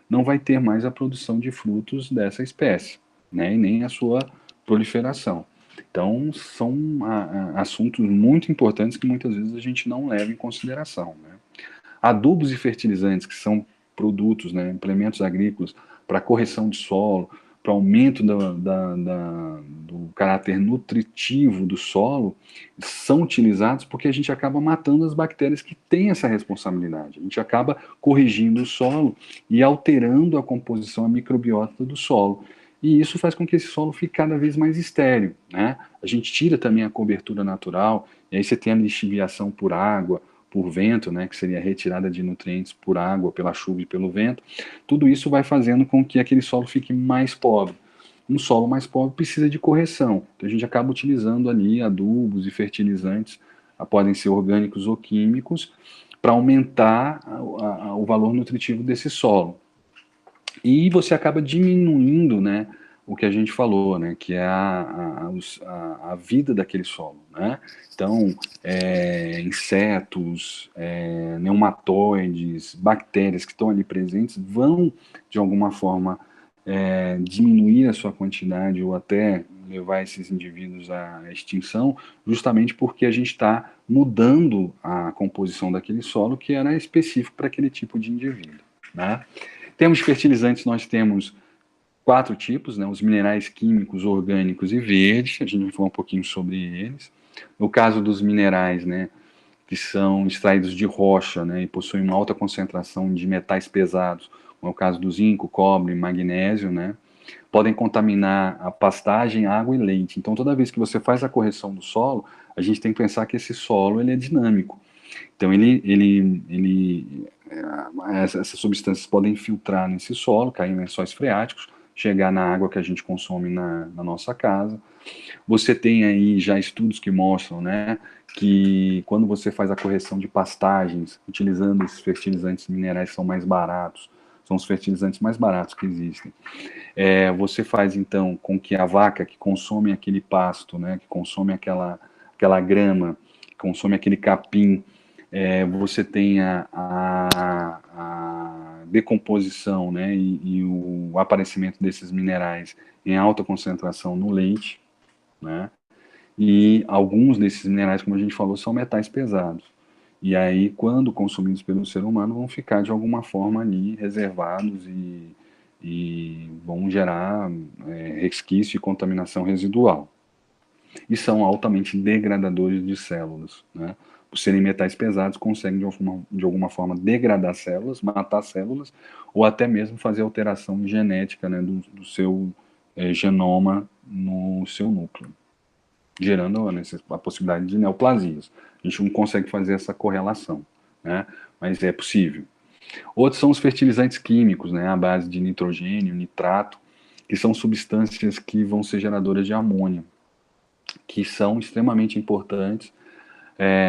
não vai ter mais a produção de frutos dessa espécie, né? E nem a sua proliferação. Então, são assuntos muito importantes que muitas vezes a gente não leva em consideração, né? Adubos e fertilizantes, que são produtos, né, implementos agrícolas para correção de solo, para aumento do caráter nutritivo do solo, são utilizados porque a gente acaba matando as bactérias que têm essa responsabilidade. A gente acaba corrigindo o solo e alterando a composição, a microbiota do solo. E isso faz com que esse solo fique cada vez mais estéril, né? A gente tira também a cobertura natural, e aí você tem a lixiviação por água, por vento, né, que seria a retirada de nutrientes por água, pela chuva e pelo vento. Tudo isso vai fazendo com que aquele solo fique mais pobre. Um solo mais pobre precisa de correção. Então a gente acaba utilizando ali adubos e fertilizantes, podem ser orgânicos ou químicos, para aumentar o valor nutritivo desse solo. E você acaba diminuindo, né, o que a gente falou, né, que é a vida daquele solo, né? Então, insetos, nematóides, bactérias que estão ali presentes vão, de alguma forma, diminuir a sua quantidade ou até levar esses indivíduos à extinção, justamente porque a gente está mudando a composição daquele solo que era específico para aquele tipo de indivíduo, né? Temos fertilizantes, nós temos 4 tipos, né? Os minerais químicos, orgânicos e verdes, a gente vai falar um pouquinho sobre eles. No caso dos minerais, né, que são extraídos de rocha, né, e possuem uma alta concentração de metais pesados, como é o caso do zinco, cobre, magnésio, né, podem contaminar a pastagem, água e leite. Então, toda vez que você faz a correção do solo, a gente tem que pensar que esse solo ele é dinâmico. Então, essas substâncias podem filtrar nesse solo, cair em lençóis freáticos, chegar na água que a gente consome na nossa casa. Você tem aí já estudos que mostram, né, que quando você faz a correção de pastagens, utilizando esses fertilizantes minerais que são mais baratos, são os fertilizantes mais baratos que existem. Você faz então com que a vaca que consome aquele pasto, né, que consome aquela grama, que consome aquele capim, você tenha a decomposição, né, e o aparecimento desses minerais em alta concentração no leite, né? E alguns desses minerais, como a gente falou, são metais pesados. E aí, quando consumidos pelo ser humano, vão ficar de alguma forma ali reservados e vão gerar resquício e contaminação residual. E são altamente degradadores de células, né? Por serem metais pesados, conseguem de alguma forma degradar células, matar células, ou até mesmo fazer alteração genética, né, do seu genoma no seu núcleo, gerando a possibilidade de neoplasias. A gente não consegue fazer essa correlação, né? Mas é possível. Outros são os fertilizantes químicos, né, à base de nitrogênio, nitrato, que são substâncias que vão ser geradoras de amônia, que são extremamente importantes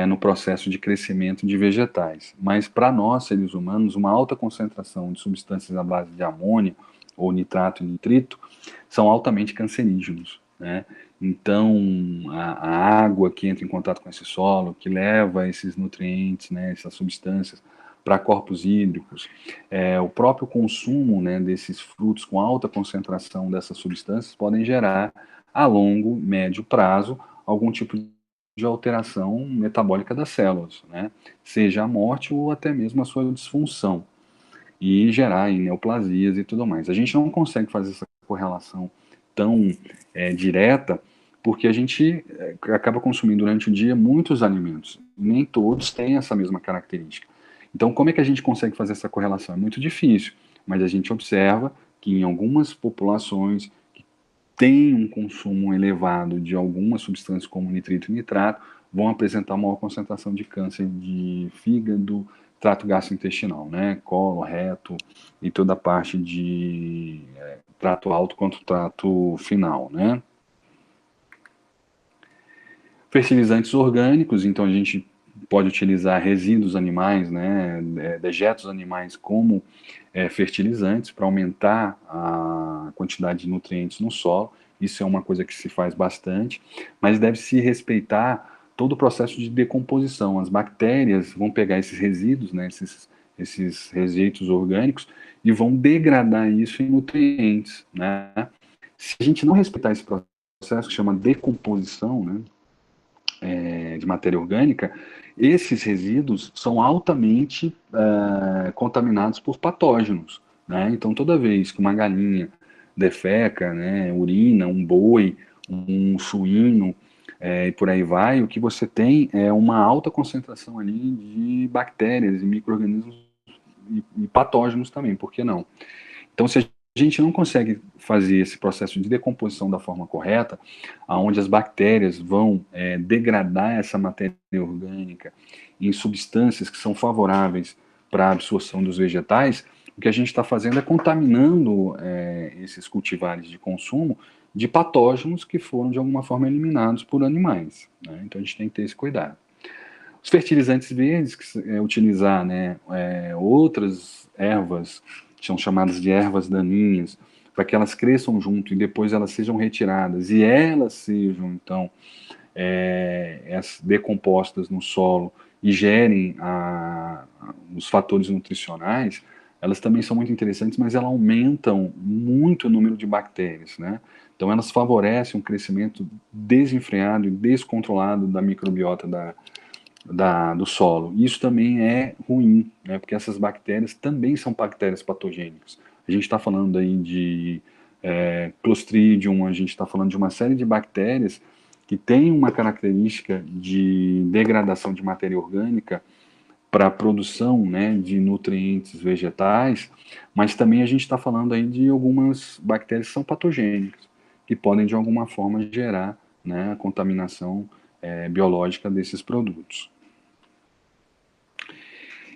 no processo de crescimento de vegetais. Mas para nós, seres humanos, uma alta concentração de substâncias à base de amônia, ou nitrato e nitrito, são altamente cancerígenos, né? Então, a água que entra em contato com esse solo, que leva esses nutrientes, né, essas substâncias para corpos hídricos, o próprio consumo, né, desses frutos com alta concentração dessas substâncias podem gerar, a longo, médio prazo, algum tipo de alteração metabólica das células, né? Seja a morte ou até mesmo a sua disfunção, e gerar neoplasias e tudo mais. A gente não consegue fazer essa correlação tão direta, porque a gente acaba consumindo durante o dia muitos alimentos. Nem todos têm essa mesma característica. Então, como é que a gente consegue fazer essa correlação? É muito difícil, mas a gente observa que em algumas populações que têm um consumo elevado de algumas substâncias como nitrito e nitrato, vão apresentar maior concentração de câncer de fígado, trato gastrointestinal, né? Colo, reto e toda a parte de trato alto quanto trato final, né? Fertilizantes orgânicos, então a gente pode utilizar resíduos animais, né, dejetos animais como fertilizantes para aumentar a quantidade de nutrientes no solo. Isso é uma coisa que se faz bastante, mas deve-se respeitar todo o processo de decomposição. As bactérias vão pegar esses resíduos, né, esses rejeitos orgânicos, e vão degradar isso em nutrientes, né? Se a gente não respeitar esse processo que chama decomposição, né, de matéria orgânica, esses resíduos são altamente contaminados por patógenos, né? Então, toda vez que uma galinha defeca, né, urina, um boi, um suíno, e por aí vai, o que você tem é uma alta concentração ali de bactérias e micro-organismos e patógenos também, por que não? Então, se a gente não consegue fazer esse processo de decomposição da forma correta, aonde as bactérias vão degradar essa matéria orgânica em substâncias que são favoráveis para a absorção dos vegetais, o que a gente está fazendo é contaminando esses cultivares de consumo de patógenos que foram de alguma forma eliminados por animais, né? Então a gente tem que ter esse cuidado. Os fertilizantes verdes, que utilizar, né, outras ervas, que são chamadas de ervas daninhas, para que elas cresçam junto e depois elas sejam retiradas e elas sejam, então, decompostas no solo e gerem os fatores nutricionais, elas também são muito interessantes, mas elas aumentam muito o número de bactérias, né? Então, elas favorecem um crescimento desenfreado e descontrolado da microbiota do solo. Isso também é ruim, né, porque essas bactérias também são bactérias patogênicas. A gente está falando aí de Clostridium, a gente está falando de uma série de bactérias que têm uma característica de degradação de matéria orgânica para a produção, né, de nutrientes vegetais, mas também a gente está falando aí de algumas bactérias que são patogênicas, que podem de alguma forma gerar, né, a contaminação biológica desses produtos.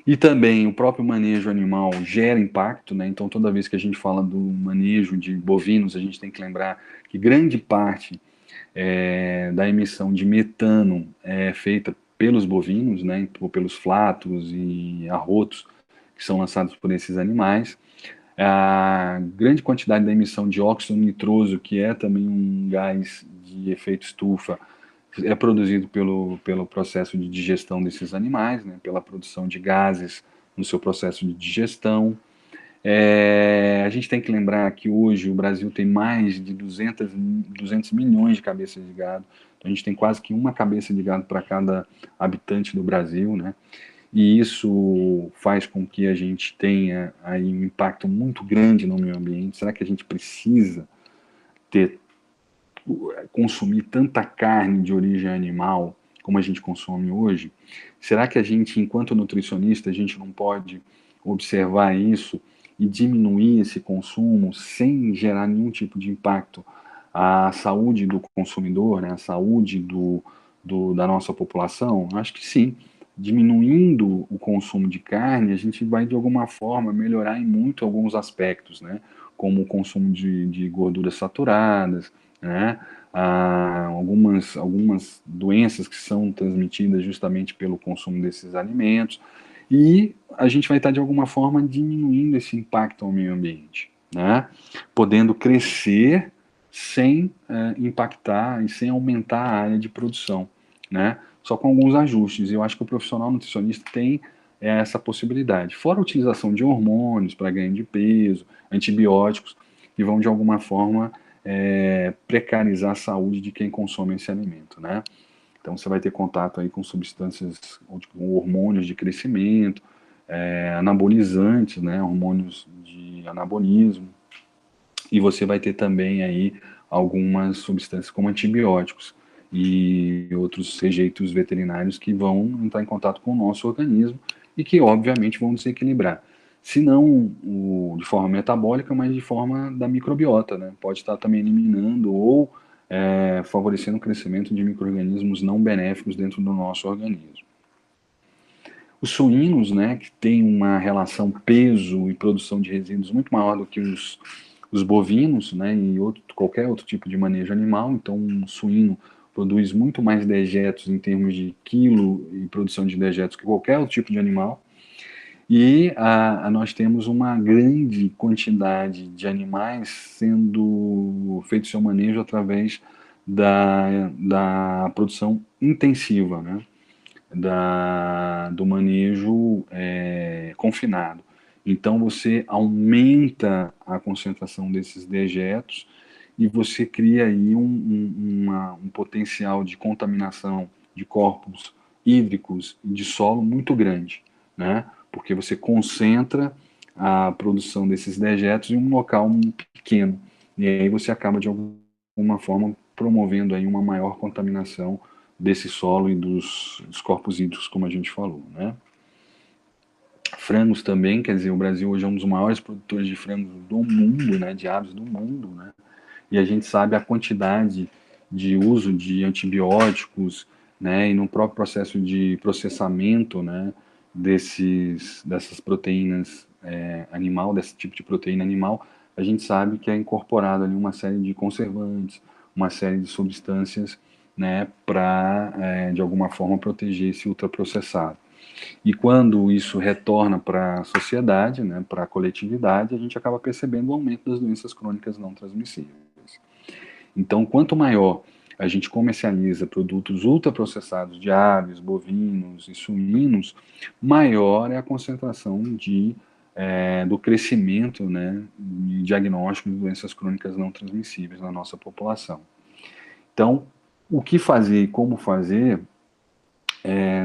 E também o próprio manejo animal gera impacto, né? Então toda vez que a gente fala do manejo de bovinos, a gente tem que lembrar que grande parte da emissão de metano é feita pelos bovinos, né? Ou pelos flatos e arrotos que são lançados por esses animais. A grande quantidade da emissão de óxido nitroso, que é também um gás de efeito estufa, é produzido pelo processo de digestão desses animais, né, pela produção de gases no seu processo de digestão. A gente tem que lembrar que hoje o Brasil tem mais de 200 milhões de cabeças de gado, então a gente tem quase que uma cabeça de gado para cada habitante do Brasil, né? E isso faz com que a gente tenha aí um impacto muito grande no meio ambiente. Será que a gente precisa consumir tanta carne de origem animal como a gente consome hoje? Será que a gente, enquanto nutricionista, a gente não pode observar isso e diminuir esse consumo sem gerar nenhum tipo de impacto à saúde do consumidor, né, à saúde da nossa população? Acho que sim. Diminuindo o consumo de carne, a gente vai, de alguma forma, melhorar em muito alguns aspectos, né, como o consumo de gorduras saturadas, né, algumas doenças que são transmitidas justamente pelo consumo desses alimentos, e a gente vai estar, de alguma forma, diminuindo esse impacto ao meio ambiente, né, podendo crescer sem impactar e sem aumentar a área de produção, né, só com alguns ajustes. Eu acho que o profissional nutricionista tem essa possibilidade. Fora a utilização de hormônios para ganho de peso, antibióticos, que vão, de alguma forma, precarizar a saúde de quem consome esse alimento, né? Então, você vai ter contato aí com substâncias, com hormônios de crescimento, anabolizantes, né? Hormônios de anabolismo, e você vai ter também aí algumas substâncias como antibióticos e outros rejeitos veterinários que vão entrar em contato com o nosso organismo e que, obviamente, vão desequilibrar. Se não de forma metabólica, mas de forma da microbiota, né? Pode estar também eliminando ou favorecendo o crescimento de micro-organismos não benéficos dentro do nosso organismo. Os suínos, né, que tem uma relação peso e produção de resíduos muito maior do que os bovinos, né, e qualquer outro tipo de manejo animal. Então, um suíno produz muito mais dejetos em termos de quilo e produção de dejetos que qualquer outro tipo de animal. E nós temos uma grande quantidade de animais sendo feito seu manejo através da produção intensiva, né, do manejo confinado. Então você aumenta a concentração desses dejetos e você cria aí um potencial de contaminação de corpos hídricos e de solo muito grande, né? Porque você concentra a produção desses dejetos em um local pequeno. E aí você acaba, de alguma forma, promovendo aí uma maior contaminação desse solo e dos corpos hídricos, como a gente falou, né? Frangos também, quer dizer, o Brasil hoje é um dos maiores produtores de frangos do mundo, né, de aves do mundo, né? E a gente sabe a quantidade de uso de antibióticos, né, e no próprio processo de processamento, né, dessas proteínas animal, desse tipo de proteína animal, a gente sabe que é incorporado ali uma série de conservantes, uma série de substâncias, né, para, de alguma forma, proteger esse ultraprocessado. E quando isso retorna para a sociedade, né, para a coletividade, a gente acaba percebendo o aumento das doenças crônicas não transmissíveis. Então, quanto maior a gente comercializa produtos ultraprocessados de aves, bovinos e suínos, maior é a concentração de do crescimento, né, de diagnóstico de doenças crônicas não transmissíveis na nossa população. Então, o que fazer e como fazer,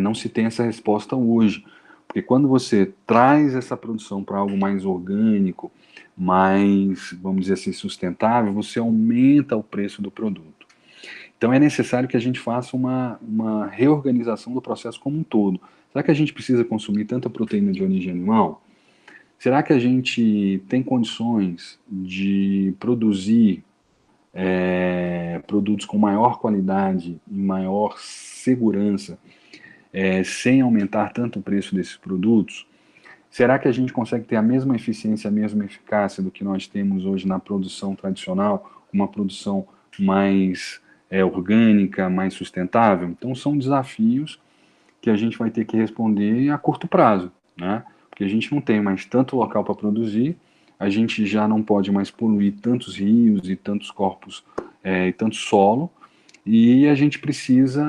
não se tem essa resposta hoje, porque quando você traz essa produção para algo mais orgânico, mais, vamos dizer assim, sustentável, você aumenta o preço do produto. Então é necessário que a gente faça uma reorganização do processo como um todo. Será que a gente precisa consumir tanta proteína de origem animal? Será que a gente tem condições de produzir produtos com maior qualidade e maior segurança, sem aumentar tanto o preço desses produtos? Será que a gente consegue ter a mesma eficiência, a mesma eficácia do que nós temos hoje na produção tradicional, uma produção mais orgânica, mais sustentável? Então são desafios que a gente vai ter que responder a curto prazo, né? Porque a gente não tem mais tanto local para produzir, a gente já não pode mais poluir tantos rios e tantos corpos e tanto solo, e a gente precisa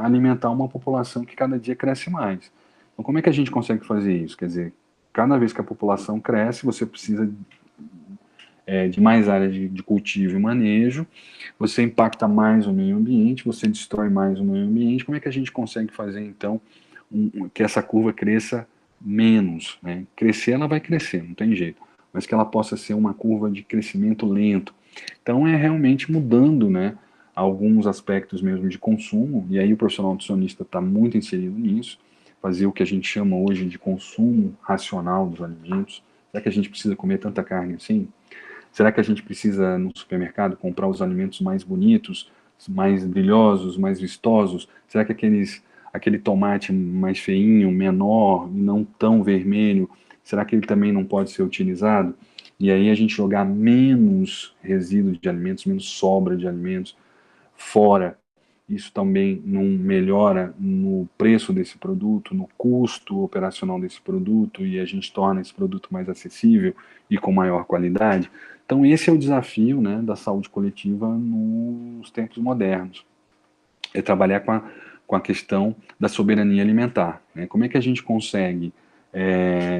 alimentar uma população que cada dia cresce mais. Então, como é que a gente consegue fazer isso? Quer dizer, cada vez que a população cresce, você precisa de mais áreas de cultivo e manejo, você impacta mais o meio ambiente, você destrói mais o meio ambiente. Como é que a gente consegue fazer, então, que essa curva cresça menos, né? Crescer, ela vai crescer, não tem jeito, mas que ela possa ser uma curva de crescimento lento. Então, é realmente mudando, né, alguns aspectos mesmo de consumo, e aí o profissional nutricionista está muito inserido nisso, fazer o que a gente chama hoje de consumo racional dos alimentos. Será que a gente precisa comer tanta carne assim? Será que a gente precisa, no supermercado, comprar os alimentos mais bonitos, mais brilhosos, mais vistosos? Será que aquele tomate mais feinho, menor, não tão vermelho, será que ele também não pode ser utilizado? E aí a gente jogar menos resíduos de alimentos, menos sobra de alimentos fora. Isso também não melhora no preço desse produto, no custo operacional desse produto, e a gente torna esse produto mais acessível e com maior qualidade. Então esse é o desafio, né, da saúde coletiva nos tempos modernos. É trabalhar com a questão da soberania alimentar. Né? Como é que a gente consegue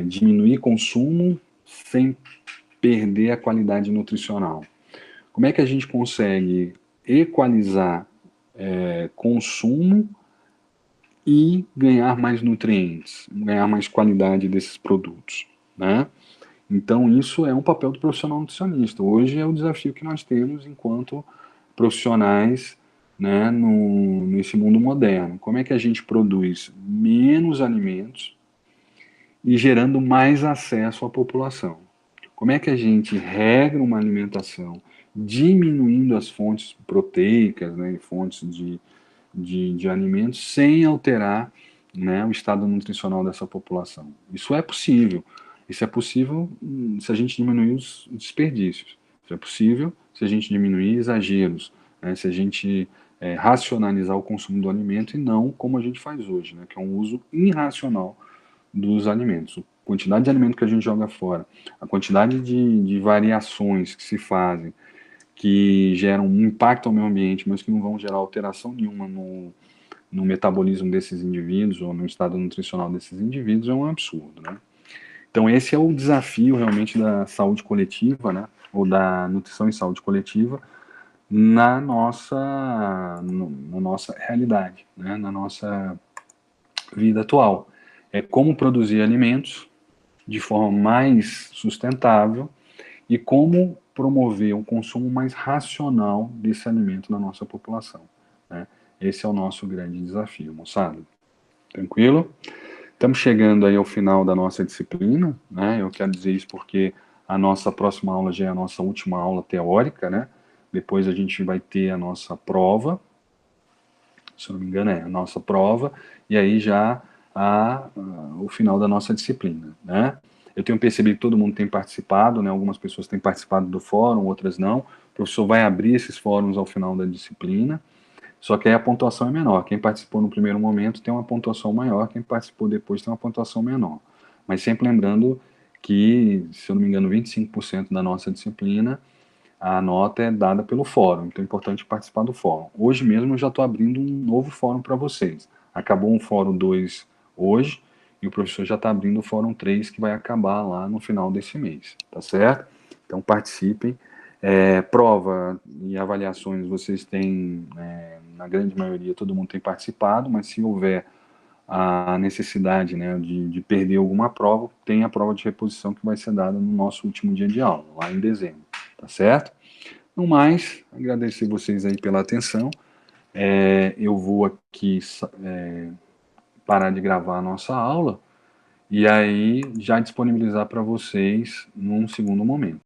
diminuir consumo sem perder a qualidade nutricional? Como é que a gente consegue equalizar consumo e ganhar mais nutrientes, ganhar mais qualidade desses produtos, né? Então isso é um papel do profissional nutricionista. Hoje é o desafio que nós temos enquanto profissionais, né, nesse mundo moderno. Como é que a gente produz menos alimentos e gerando mais acesso à população? Como é que a gente regra uma alimentação diminuindo as fontes proteicas, né, e fontes de alimentos sem alterar, né, o estado nutricional dessa população? Isso é possível. Isso é possível se a gente diminuir os desperdícios. Isso é possível se a gente diminuir exageros, né, se a gente racionalizar o consumo do alimento e não como a gente faz hoje, né, que é um uso irracional dos alimentos. A quantidade de alimento que a gente joga fora, a quantidade de variações que se fazem, que geram um impacto ao meio ambiente, mas que não vão gerar alteração nenhuma no metabolismo desses indivíduos ou no estado nutricional desses indivíduos, é um absurdo, né? Então esse é o desafio realmente da saúde coletiva, né, ou da nutrição e saúde coletiva na nossa realidade, né, na nossa vida atual. É como produzir alimentos de forma mais sustentável e como promover um consumo mais racional desse alimento na nossa população, né? Esse é o nosso grande desafio, moçada. Tranquilo? Estamos chegando aí ao final da nossa disciplina, né? Eu quero dizer isso porque a nossa próxima aula já é a nossa última aula teórica, né? Depois a gente vai ter a nossa prova, se eu não me engano é a nossa prova, e aí já o final da nossa disciplina, né? Eu tenho percebido que todo mundo tem participado, né? Algumas pessoas têm participado do fórum, outras não. O professor vai abrir esses fóruns ao final da disciplina, só que aí a pontuação é menor. Quem participou no primeiro momento tem uma pontuação maior, quem participou depois tem uma pontuação menor. Mas sempre lembrando que, se eu não me engano, 25% da nossa disciplina, a nota é dada pelo fórum, então é importante participar do fórum. Hoje mesmo eu já estou abrindo um novo fórum para vocês. Acabou um fórum 2 hoje, e o professor já está abrindo o Fórum 3, que vai acabar lá no final desse mês, tá certo? Então participem. Prova e avaliações vocês têm, na grande maioria, todo mundo tem participado, mas se houver a necessidade, né, de perder alguma prova, tem a prova de reposição que vai ser dada no nosso último dia de aula, lá em dezembro, tá certo? No mais, agradecer vocês aí pela atenção. Eu vou aqui parar de gravar a nossa aula e aí já disponibilizar para vocês num segundo momento.